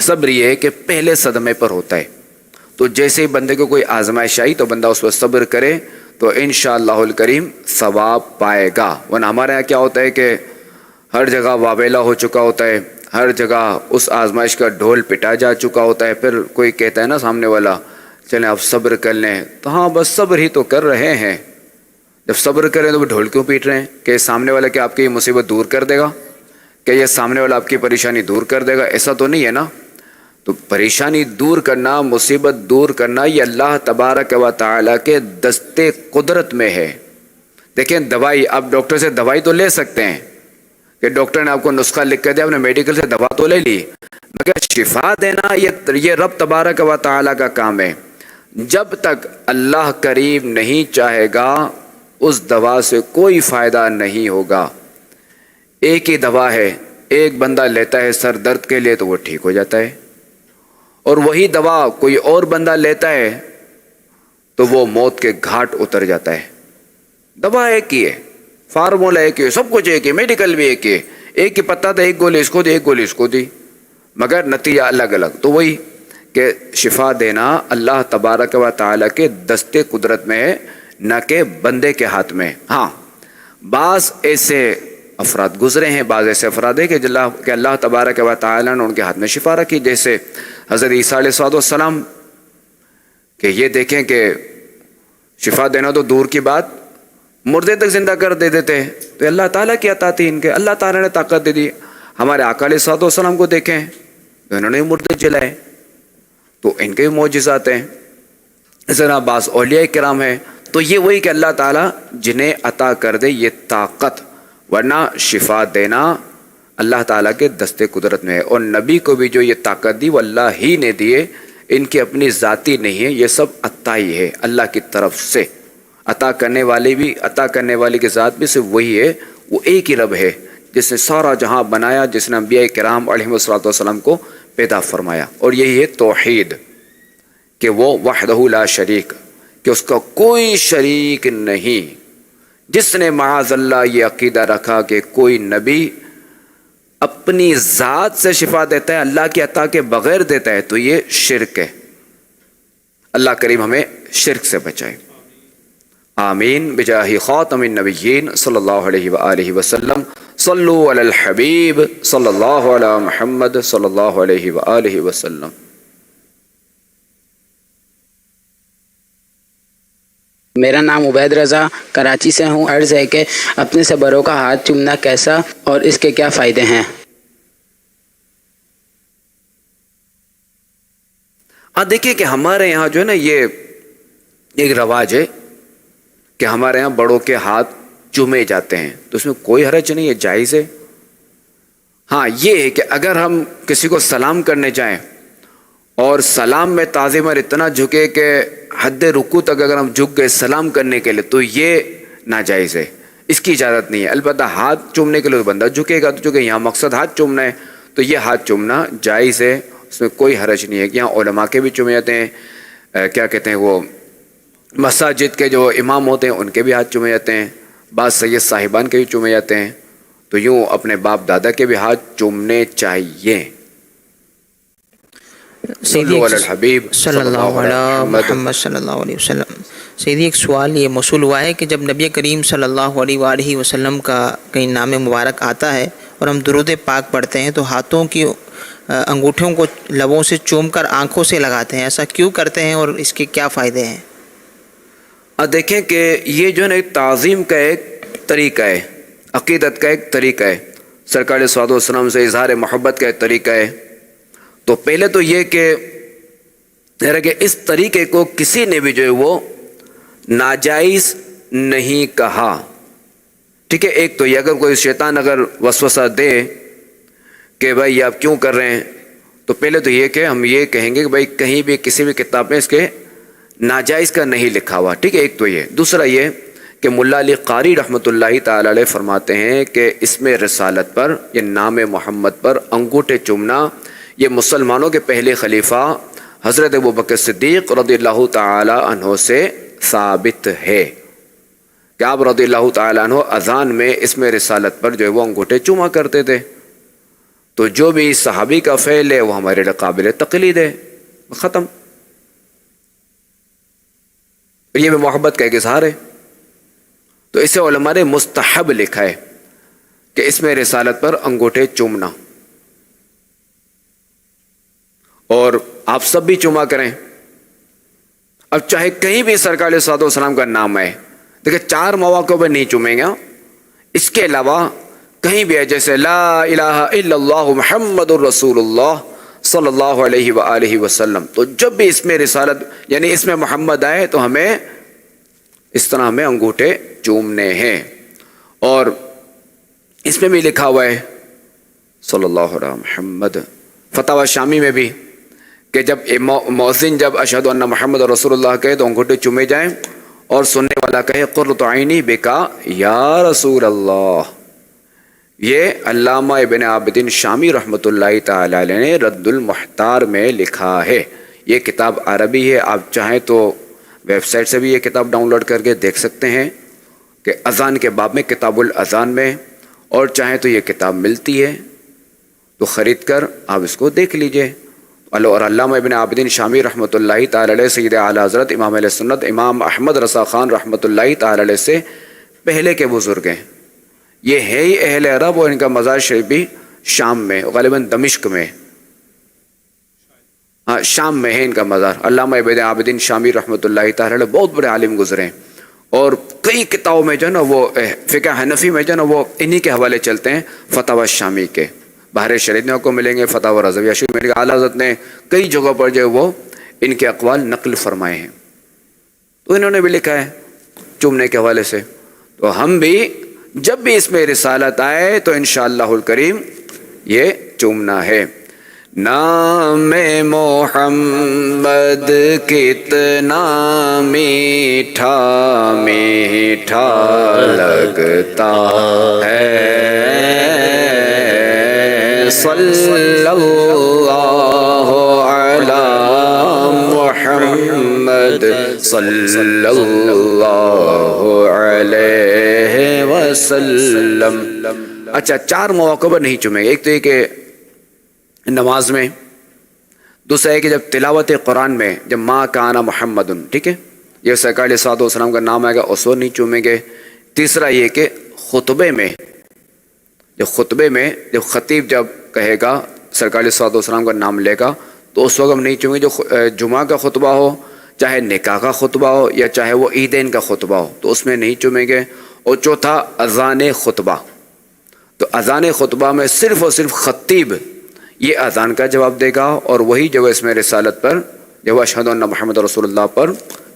صبر یہ ہے کہ پہلے صدمے پر ہوتا ہے. تو جیسے ہی بندے کو کوئی آزمائش آئی تو بندہ اس پر صبر کرے تو انشاءاللہ الکریم ثواب پائے گا. ورنہ ہمارے یہاں کیا ہوتا ہے کہ ہر جگہ واویلا ہو چکا ہوتا ہے، ہر جگہ اس آزمائش کا ڈھول پٹا جا چکا ہوتا ہے. پھر کوئی کہتا ہے نا سامنے والا چلیں آپ صبر کر لیں، تو ہاں بس صبر ہی تو کر رہے ہیں. جب صبر کریں تو وہ ڈھول کیوں پیٹ رہے ہیں؟ کہ سامنے والا کہ آپ کی مصیبت دور کر دے گا، کہ یہ سامنے والا آپ کی پریشانی دور کر دے گا؟ ایسا تو نہیں ہے نا. تو پریشانی دور کرنا، مصیبت دور کرنا، یہ اللہ تبارک و تعالیٰ کے دستے قدرت میں ہے. دیکھیں دوائی، آپ ڈاکٹر سے دوائی تو لے سکتے ہیں کہ ڈاکٹر نے آپ کو نسخہ لکھ کر دیا، آپ نے میڈیکل سے دوا تو لے لی، مگر شفا دینا یہ رب تبارک و تعالیٰ کا کام ہے. جب تک اللہ کریم نہیں چاہے گا اس دوا سے کوئی فائدہ نہیں ہوگا. ایک ہی دوا ہے، ایک بندہ لیتا ہے سر درد کے لیے تو وہ ٹھیک ہو جاتا ہے، اور وہی دوا کوئی اور بندہ لیتا ہے تو وہ موت کے گھاٹ اتر جاتا ہے. دوا ایک ہی ہے، فارمولا ایک ہی ہے، سب کچھ ایک ہی، میڈیکل بھی ایک ہی ہے. ایک ہی پتہ تھا، ایک گولی اس کو دی، ایک گولی اس کو دی، مگر نتیجہ الگ الگ. تو وہی کہ شفا دینا اللہ تبارک و تعالیٰ کے دستے قدرت میں ہے، نہ کہ بندے کے ہاتھ میں. ہاں بعض ایسے افراد گزرے ہیں، بعض ایسے افراد ہیں کہ اللہ تبارک و تعالیٰ نے ان کے ہاتھ میں شفا رکھی، جیسے حضرت عیسیٰ علیہ السلام. کہ یہ دیکھیں کہ شفا دینا تو دور کی بات، مردے تک زندہ کر دے دیتے ہیں، تو اللہ تعالیٰ کی عطا تھی ان کے، اللہ تعالیٰ نے طاقت دے دی. ہمارے آقا علیہ السلام کو دیکھیں تو انہوں نے مردے جلائے، تو ان کے بھی معجزات ہیں. اس طرح بعض اولیاء کرام ہیں. تو یہ وہی کہ اللہ تعالیٰ جنہیں عطا کر دے یہ طاقت، ورنہ شفا دینا اللہ تعالیٰ کے دستے قدرت میں ہے. اور نبی کو بھی جو یہ طاقت دی وہ اللہ ہی نے دیے، ان کی اپنی ذاتی نہیں ہے، یہ سب عطا ہی ہے اللہ کی طرف سے. عطا کرنے والے بھی، عطا کرنے والے کی ذات بھی صرف وہی ہے، وہ ایک ہی رب ہے جس نے سارا جہاں بنایا، جس نے انبیاء کرام علیہ السلام کو پیدا فرمایا. اور یہی ہے توحید، کہ وہ وحدہ لا شریک، کہ اس کا کوئی شریک نہیں. جس نے معاذ اللہ یہ عقیدہ رکھا کہ کوئی نبی اپنی ذات سے شفا دیتا ہے، اللہ کی عطا کے بغیر دیتا ہے، تو یہ شرک ہے. اللہ کریم ہمیں شرک سے بچائے. آمین بجاہ خاتم النبیین صلی اللہ علیہ وآلہ وسلم. صلو علی الحبیب صلی اللہ علی محمد صلی اللہ علیہ وآلہ وسلم. میرا نام عبید رضا کراچی سے ہوں. عرض ہے کہ اپنے سے بڑوں کا ہاتھ چومنا کیسا اور اس کے کیا فائدے ہیں؟ دیکھیے کہ ہمارے یہاں جو ہے نا یہ ایک رواج ہے کہ ہمارے یہاں بڑوں کے ہاتھ چومے جاتے ہیں، تو اس میں کوئی حرج نہیں ہے، جائز ہے. ہاں یہ ہے کہ اگر ہم کسی کو سلام کرنے جائیں اور سلام میں تعظیم اور اتنا جھکے کہ حد رکوع تک اگر ہم جھک گئے سلام کرنے کے لیے تو یہ ناجائز ہے، اس کی اجازت نہیں ہے. البتہ ہاتھ چومنے کے لیے بندہ جھکے گا، تو چونکہ یہاں مقصد ہاتھ چومنا ہے تو یہ ہاتھ چومنا جائز ہے، اس میں کوئی حرج نہیں ہے. یہاں علماء کے بھی چومے جاتے ہیں، کیا کہتے ہیں وہ مساجد کے جو امام ہوتے ہیں ان کے بھی ہاتھ چومے جاتے ہیں، بعض سید صاحبان کے بھی چومے جاتے ہیں. تو یوں اپنے باپ دادا کے بھی ہاتھ چومنے چاہیے. سیدی صلی اللہ علیہ محمد صلی اللہ علیہ وسلم. سیدی ایک سوال یہ موصول ہوا ہے کہ جب نبی کریم صلی اللہ علیہ وآلہ وسلم کا کہیں نام مبارک آتا ہے اور ہم درود پاک پڑھتے ہیں تو ہاتھوں کی انگوٹھوں کو لبوں سے چوم کر آنکھوں سے لگاتے ہیں، ایسا کیوں کرتے ہیں اور اس کے کیا فائدے ہیں؟ دیکھیں کہ یہ جو ہے نا تعظیم کا ایک طریقہ ہے، عقیدت کا ایک طریقہ ہے، سرکار صلی اللہ علیہ وسلم سے اظہار محبت کا ایک طریقہ ہے. تو پہلے تو یہ کہ اس طریقے کو کسی نے بھی جو ہے وہ ناجائز نہیں کہا. ٹھیک ہے، ایک تو یہ اگر کوئی شیطان اگر وسوسہ دے کہ بھائی یہ آپ کیوں کر رہے ہیں، تو پہلے تو یہ کہ ہم یہ کہیں گے کہ بھائی کہیں بھی کسی بھی کتاب میں اس کے ناجائز کا نہیں لکھا ہوا. ٹھیک ہے، ایک تو یہ. دوسرا یہ کہ ملا علی قاری رحمۃ اللہ تعالی علیہ فرماتے ہیں کہ اسم رسالت پر یا نام محمد پر انگوٹھے چومنا یہ مسلمانوں کے پہلے خلیفہ حضرت ابوبکر صدیق رضی اللہ تعالی عنہ سے ثابت ہے کہ آپ رضی اللہ تعالی عنہ اذان میں اسم رسالت پر جو ہے وہ انگوٹھے چوما کرتے تھے. تو جو بھی صحابی کا فعل ہے وہ ہمارے لیے قابل تقلید ہے. ختم. یہ بھی محبت کا ایک اظہار ہے. تو اسے علماء نے مستحب لکھا ہے کہ اس میں رسالت پر انگوٹھے چومنا، اور آپ سب بھی چوما کریں. اب چاہے کہیں بھی سرکار علیہ الصلوۃ والسلام کا نام ہے، دیکھیں 4 مواقع پر نہیں چومیں گے، اس کے علاوہ کہیں بھی ہے جیسے لا الہ الا اللہ محمد الرسول اللہ صلی اللہ علیہ وآلہ وسلم، تو جب بھی اس میں رسالت یعنی اس میں محمد آئے تو ہمیں اس طرح ہمیں انگوٹھے چومنے ہیں. اور اس میں بھی لکھا ہوا ہے صلی اللہ علیہ محمد، فتاوی شامی میں بھی، کہ جب مؤذن جب اشہد ان محمد رسول اللہ کہے تو انگوٹھے چومے جائیں، اور سننے والا کہے قرۃ عینی بکا یا رسول اللہ. یہ علامہ ابن عابدین شامی رحمۃ اللہ تعالی علیہ نے رد المحتار میں لکھا ہے. یہ کتاب عربی ہے، آپ چاہیں تو ویب سائٹ سے بھی یہ کتاب ڈاؤن لوڈ کر کے دیکھ سکتے ہیں کہ اذان کے باب میں کتاب الاذان میں، اور چاہیں تو یہ کتاب ملتی ہے تو خرید کر آپ اس کو دیکھ لیجئے. اور علامہ ابن عابدین شامی رحمۃ اللہ تعالی علیہ سید اعلیٰ حضرت امام علیہ سنت امام احمد رضا خان رحمۃ اللہ تعالی علیہ سے پہلے کے بزرگ ہیں. یہ ہے ہی اہل عرب، اور ان کا مزار شریف بھی شام میں، غالباً دمشق میں، شام میں ہے ان کا مزار. علامہ ابن عابدین شامی رحمۃ اللہ تعالی علیہ بہت بڑے عالم گزرے ہیں، اور کئی کتابوں میں جو ہے نا وہ فقہ حنفی میں جو ہے نا وہ انہی کے حوالے چلتے ہیں. فتاوی شامی کے باہر شریعت کو ملیں گے، فتاوی رضویہ شریف میں اعلیٰ حضرت نے کئی جگہوں پر جو ہے وہ ان کے اقوال نقل فرمائے ہیں. تو انہوں نے بھی لکھا ہے چومنے کے حوالے سے. تو ہم بھی جب بھی اس میں رسالت آئے تو انشاءاللہ الکریم یہ چومنا ہے. نام محمد کتنا میٹھا میٹھا لگتا ہے، صلی اللہ علی محمد صلی اللہ علیہ وسلم. اچھا 4 مواقع پر نہیں چومیں گے. ایک تو یہ کہ نماز میں، دوسرا ہے کہ جب تلاوت قرآن میں جب ما کان محمد، ٹھیک ہے، یہ سرکار علیہ الصلوۃ والسلام کا نام آئے گا اس وقت نہیں چومیں گے. تیسرا یہ کہ خطبے میں جب خطبے میں جب خطیب جب کہے گا سرکار صلی اللہ علیہ وسلم کا نام لے گا تو اس وقت ہم نہیں چاہیں گے جو جمعہ کا خطبہ ہو، چاہے نکاح کا خطبہ ہو یا چاہے وہ عیدین کا خطبہ ہو تو اس میں نہیں چومیں گے. اور چوتھا اذان خطبہ، تو اذان خطبہ میں صرف اور صرف خطیب یہ اذان کا جواب دے گا اور وہی جو ہے اس میں رسالت پر جو ہے اشہد ان محمد رسول اللہ پر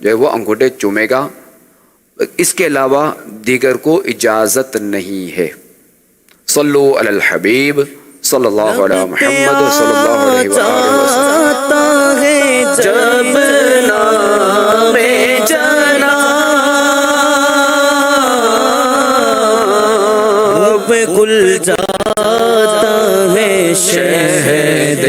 جو ہے وہ انگوٹھے چومے گا. اس کے علاوہ دیگر کو اجازت نہیں ہے. صلو علی الحبیب صلی اللہ علیہ محمد صلی اللہ علیہ وسلم. جب نام جناب کھل جاتا ہے شہد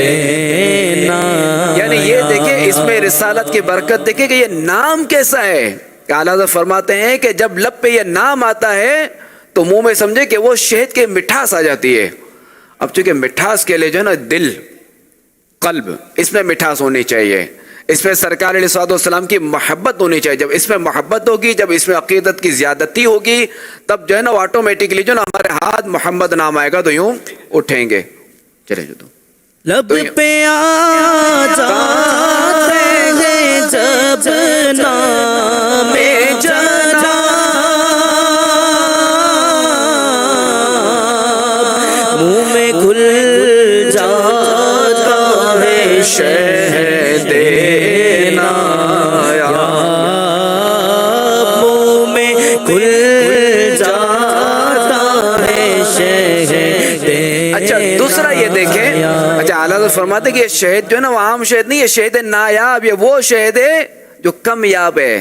نام. یعنی یہ دیکھیں اس میں رسالت کی برکت دیکھیں کہ یہ نام کیسا ہے. اعلیٰ حضرت فرماتے ہیں کہ جب لب پہ یہ نام آتا ہے تو منہ میں سمجھے کہ وہ شہد کی مٹھاس آ جاتی ہے. اب چونکہ مٹھاس کے لیے جو ہے نا دل قلب اس میں مٹھاس ہونی چاہیے، اس میں سرکار علیہ الصلوۃ والسلام کی محبت ہونی چاہیے. جب اس میں محبت ہوگی، جب اس میں عقیدت کی زیادتی ہوگی تب جو ہے نا آٹومیٹکلی جو نا ہمارے ہاتھ محمد نام آئے گا تو یوں اٹھیں گے. چلے جو تو لب پہ آ جاتے ہیں جب نام جناب منہ میں کھل جاتا ہے شہد نایاب منہ میں کھل جاتا ہے شہد. اچھا دوسرا یہ دیکھیں، اچھا اعلیٰ فرماتے کہ یہ شہد جو ہے نا وہ عام شہد نہیں، یہ شہد نایاب، یہ وہ شہد ہے جو کم یاب ہے،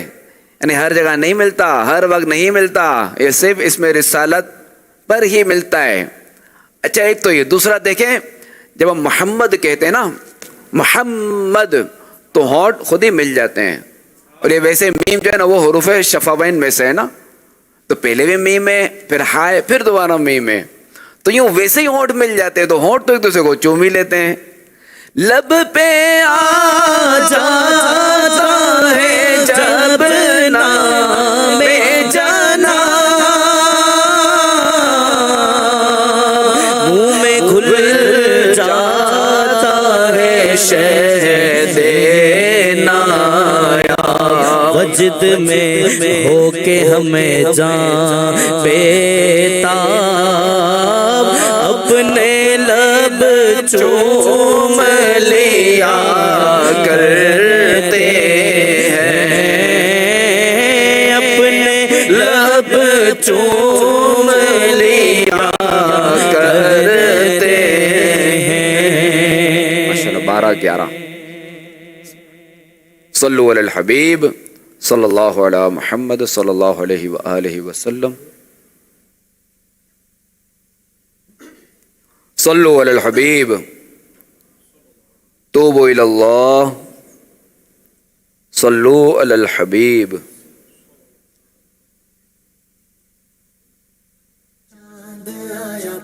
یعنی ہر جگہ نہیں ملتا، ہر وقت نہیں ملتا، یہ صرف اس میں رسالت پر ہی ملتا ہے. اچھا ایک تو یہ، دوسرا دیکھیں جب ہم محمد کہتے ہیں نا محمد تو ہونٹ خود ہی مل جاتے ہیں. اور یہ ویسے میم جو ہے نا وہ حروف شفاوین میں سے ہے نا، تو پہلے بھی میم ہے پھر ہائے پھر دوبارہ میم ہے، تو یوں ویسے ہی ہونٹ مل جاتے ہیں، تو ہونٹ تو ایک دوسرے کو چوم ہی لیتے ہیں. لب پہ آ جاتا ہے جب نام جناب منہ میں کھل جاتا ہے شہد نایاب. وجد میں ہو کے ہمیں جان پیتا اپنے لب چوم لیا کرتے ہیں، اپنے لب چوم لیا کرتے ہیں. 12-11 صلو علی الحبیب صلی اللہ علیہ محمد صلی اللہ علیہ وآلہ وسلم. صلو علی الحبیب توبوا الی اللہ صلو علی الحبیب.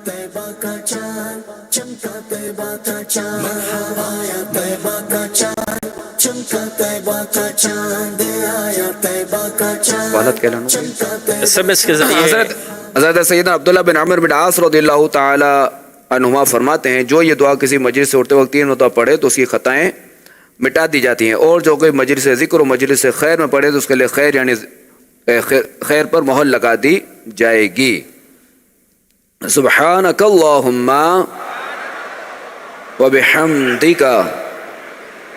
طیبہ کا چاند چمکا، طیبہ کا چاند آیا، طیبہ کا چاند چمکا، طیبہ کا چاند آیا، طیبہ کا چاند چمکا. SMS کے ذریعے حضرت سیدنا عبداللہ بن عمر بن عاص رضی اللہ تعالی عنہما فرماتے ہیں جو یہ دعا کسی مجلس سے اٹھتے وقت 3 مرتبہ پڑھے تو اس کی خطائیں مٹا دی جاتی ہیں، اور جو کوئی مجلس ذکر و مجلس خیر میں پڑھے تو اس کے لیے خیر یعنی خیر پر مہر لگا دی جائے گی. سبحانک اللہم و بحمدک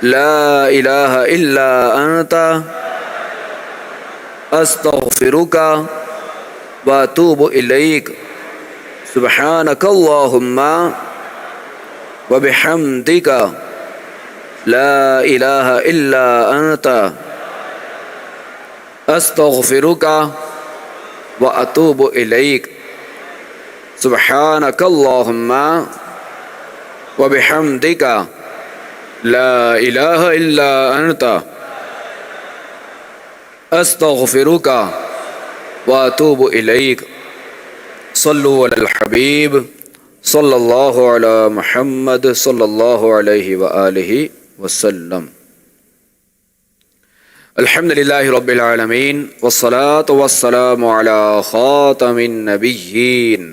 لا الہ الا انت استغفرک و اتوب الیک. سبحانک اللہم و بحمدک لا الہ الا انت استغفرک و اتوب الیک. سبحانک اللہم و بحمدک لا الہ الا انت استغفرک و اتوب الیک. صلو علی الحبیب صلی اللہ علی محمد صلی اللہ علیہ وآلہ وسلم. الحمدللہ رب العالمین والصلاة والسلام علی خاتم النبیین.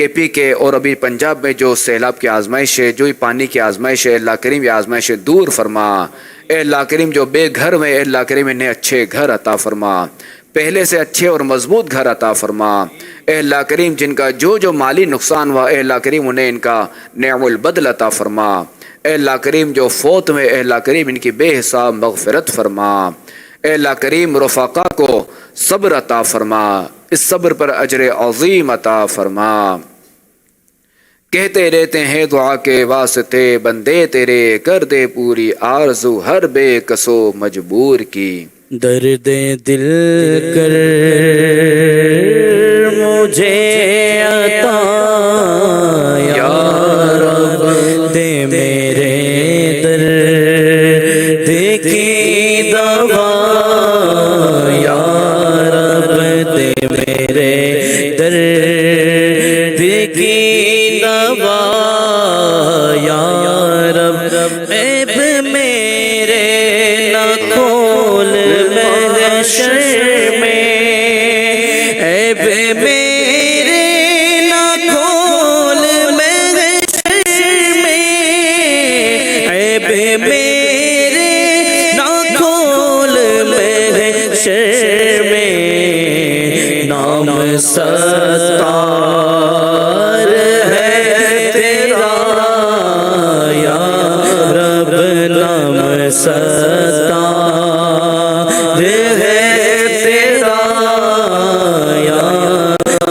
KP کے اور ابھی پنجاب میں جو سیلاب کی آزمائش ہے، جو پانی کی آزمائش ہے، اللہ کریم یہ آزمائش دور فرما۔ اے اللہ کریم جو بے گھر میں، اے اللہ کریم انہیں اچھے گھر عطا فرما، پہلے سے اچھے اور مضبوط گھر عطا فرما۔ اے اللہ کریم جن کا جو مالی نقصان ہوا، اے اللہ کریم انہیں ان کا نعم البدل عطا فرما۔ اے اللہ کریم جو فوت میں، اے اللہ کریم ان کی بے حساب مغفرت فرما۔ اے اللہ کریم رفقا کو صبر عطا فرما، اس صبر پر اجر عظیم عطا فرما۔ کہتے رہتے ہیں دعا کے واسطے بندے تیرے، کر دے پوری آرزو ہر بے کسو مجبور کی۔ درد دل کر مجھے عطا یا رب، دے میرے درد کی دوا یا رب، دے میرے درد کی دوا یا رب، عیب میرے نہ کھول محشر میں، عیب میرے نہ کھول محشر میں، عیب میرے نہ کھول محشر میں، نام ستار ہے تیرا یا رب، نام ستار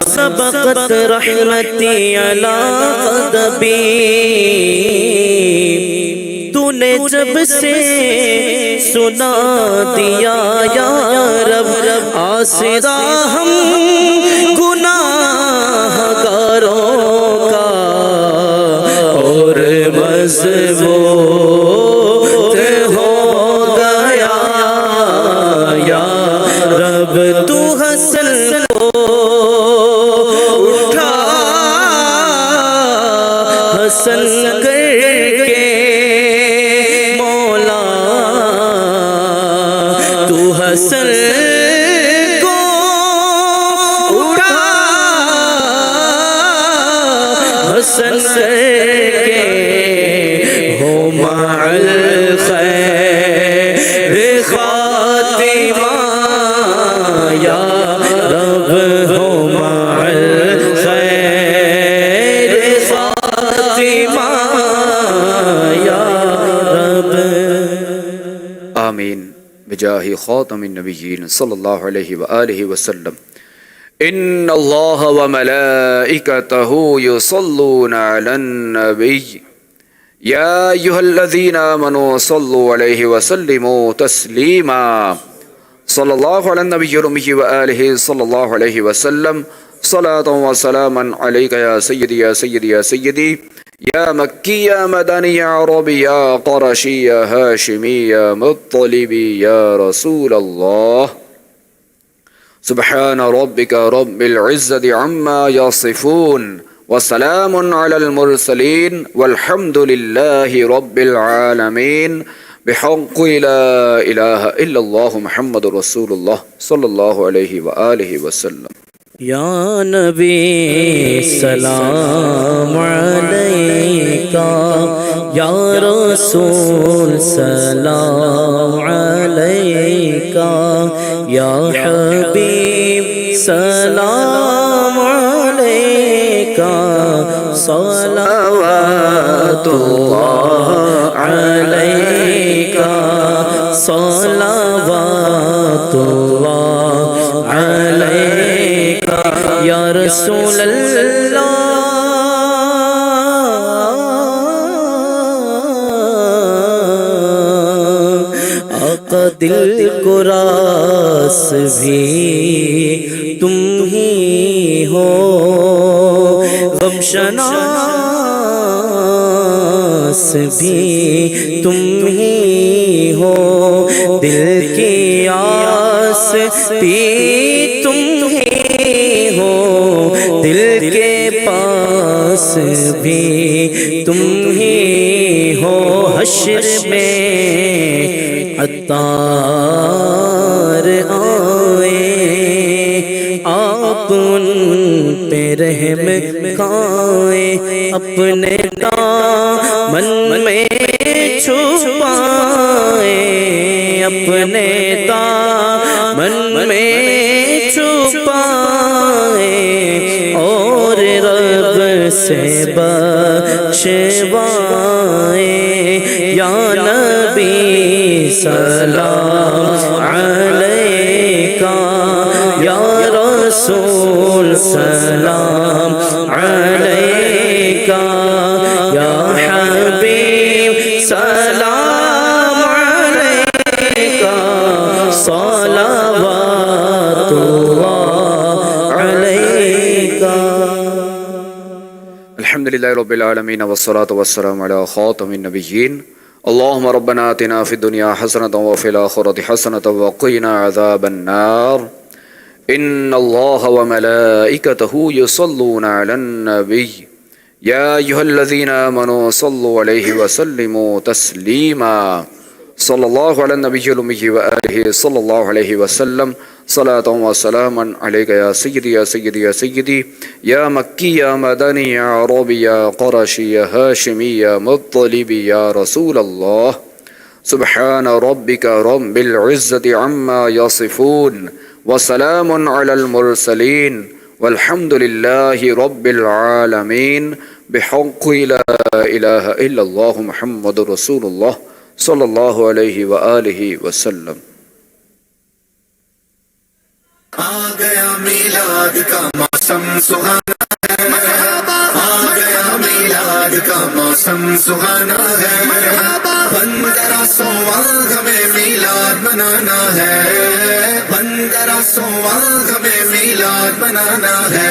سبقت رحمتی علی غضبی، تو نے جب سے سنا دیا یا رب، آسرا ہم گناہ گاروں کا اور مضبوط ہو گیا یا رب، تو حسن کو حسن کر کے مولا، تو حسن کو اٹھا حسن کر کے، ہو مع الخیر خاتمہ یا رب، ہو مع الخیر آمین بجاہ خاتم النبیین صلی اللہ علیہ وآلہ وسلم۔ ان اللہ وملائکتہ یصلون علی النبی یا ایہا الذین آمنوا صلوا علیہ وسلموا تسلیما۔ صلی اللہ علی النبی الأمی وآلہ صلی اللہ علیہ وسلم، صلاۃ و سلاما علیک یا سیدی یا سیدی یا سیدی، یا مکی یا مدنی یا عربی یا قرشی یا ہاشمی یا مطلبی یا رسول اللہ۔ سبحان ربک رب العزت عما یصفون، وسلام علی المرسلین، والحمد للہ رب العالمین، بحق لا الہ الا اللہ محمد رسول اللہ صلی اللہ علیہ وآلہ وسلم۔ یا نبی سلام علیکہ، یا رسول سلام علیکہ، یا حبیب سلام علیکہ، صلوات اللہ علیکہ، صلوات اللہ علیکہ، یا رسول اللہ۔ آقا دل کو راس بھی تم ہی ہو، غم شناس بھی تم ہی ہو، دل کی آس بھی تم ہی ہو، دل کے پاس بھی تم ہی ہو، حشر میں عطار آئے، آپ ان پہ رحم دکھائیں اپنے دامن میں چھپائیں اپنے دامن میں چھپائیں اور رب سے بخشوائیں یا نبی سلام علیکہ یا رسول سلام علیکہ یا حبیب سلام علیکہ صلوات اللہ علیکہ. الحمد لله رب العالمين والصلاة والسلام على خاتم النبيين. اللهم ربنا آتنا في الدنيا حسنة وفي الآخرة حسنة وقنا عذاب النار. إن الله وملائكته يصلون على النبي يا أيها الذين آمنوا صلوا عليه وسلموا تسليما. صلى الله على النبي الأمي وآله صلى الله عليه وسلم صلاة وسلاما عليك يا سيدي يا سيدي يا سيدي يا مكي يا مدني يا عربي يا قرشي يا هاشمي يا مطلبي يا رسول الله. سبحان ربك رب العزة عما يصفون وسلام على المرسلين والحمد لله رب العالمين بحق لا إله إلا الله محمد رسول الله صلی اللہ علیہ وآلہ وسلم. آ گیا میلاد کا موسم سہانا ہے مرحبا. آ گیا میلاد کا موسم سہانا ہے مرحبا. 1500واں ہمیں میلاد منانا ہے 1500واں ہمیں میلاد منانا ہے.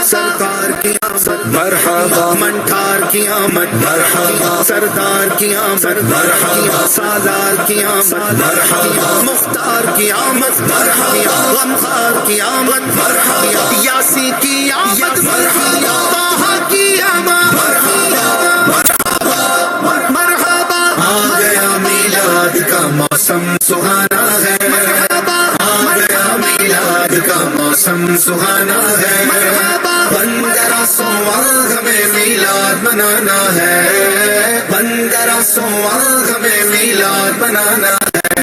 سرکار کی آمد مرحبا. منٹھار کی آمد مرحبا. سردار کی آمد مرحبا. سالار کی آمد مرحبا. مختار کی آمد مرحبا. غمخار کی آمد مرحبا. یاسی کی آمد مرحبا. طٰہٰ کی آمد مرحبا. مرحبا. آ گیا میلاد کا موسم سہانا ہے مرحبا. آ گیا میلاد کا موسم سہانا ہے مرحبا. 1500واں ہمیں میلاد منانا ہے 1500واں ہمیں میلاد منانا ہے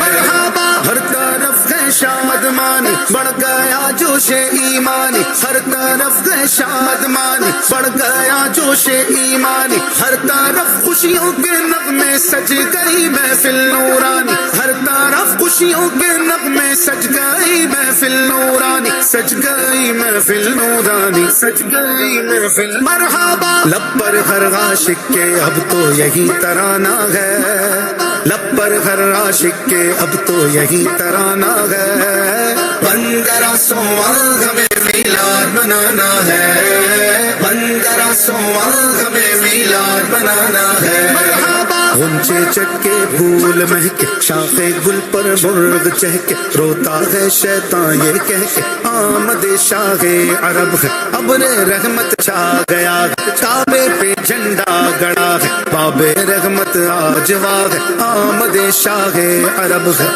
مرحبا. ہر طرف ہے شامد مانی بڑھ گیا جوش ایمانی. ہر طرف ہے شامد مانی بڑھ گیا جوش ایمانی. ہر طرف خوشیوں کے نغمے سج گئی محفل نورانی. ہر طرف خوشیوں کے نغمے سج گئی محفل نورانی. سج گئی محفل نورانی. سج گئی محفل مرحبا. لب پر ہر عاشق کے اب تو یہی ترانہ ہے. لب پر ہر عاشق کے اب تو یہی ترانہ ہے. 1500واں ہمیں میلاد منانا ہے 1500واں ہمیں میلاد منانا ہے مرحبا. غنچے چٹکے پھول مہکے شاخ گل پر مرغ چہکے روتا ہے شیطان یہ کہہ کے آمد شاہ عرب ہے. ابر رحمت چھا گیا کعبے پہ جھنڈا گڑا ہے. باب رحمت آج واہ ہے آمد شاہ عرب ہے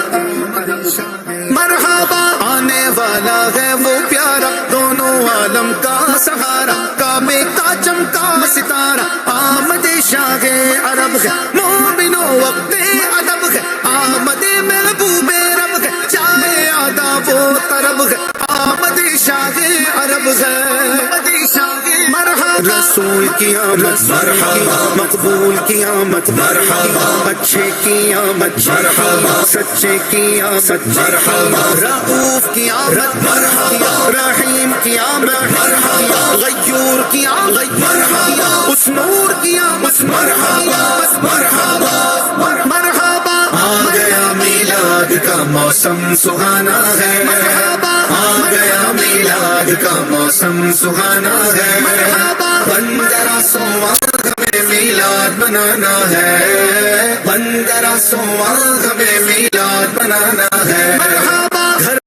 مرحبا. آنے والا ہے وہ پیارا دونوں عالم کا سہارا. کعبے کا چمکا ستارہ آمد شاہ عرب ہے. مومنو وقت ادب ہے آمد محبوب رب ہے. چاہے آدھا وہ طرب ہے آمد شاہ عرب ہے مرحبا. رسول کی آمد مرحبا. مقبول کی آمد مرحبا. اچھے کی آمد مرحبا. سچے کی آمد مرحبا. رؤوف کی آمد مرحبا. رحیم کی آمد مرحبا. غیور کی آمد مرحبا. اس نور کی آمد مرحبا. مرحبا مرحبا. آ گیا میلاد کا موسم سہانا ہے مرحبا. آ گیا میلاد کا موسم سہانا ہے مرحبا. 1500واں ہمیں میلاد منانا ہے 1500واں ہمیں میلاد منانا ہے مرحبا.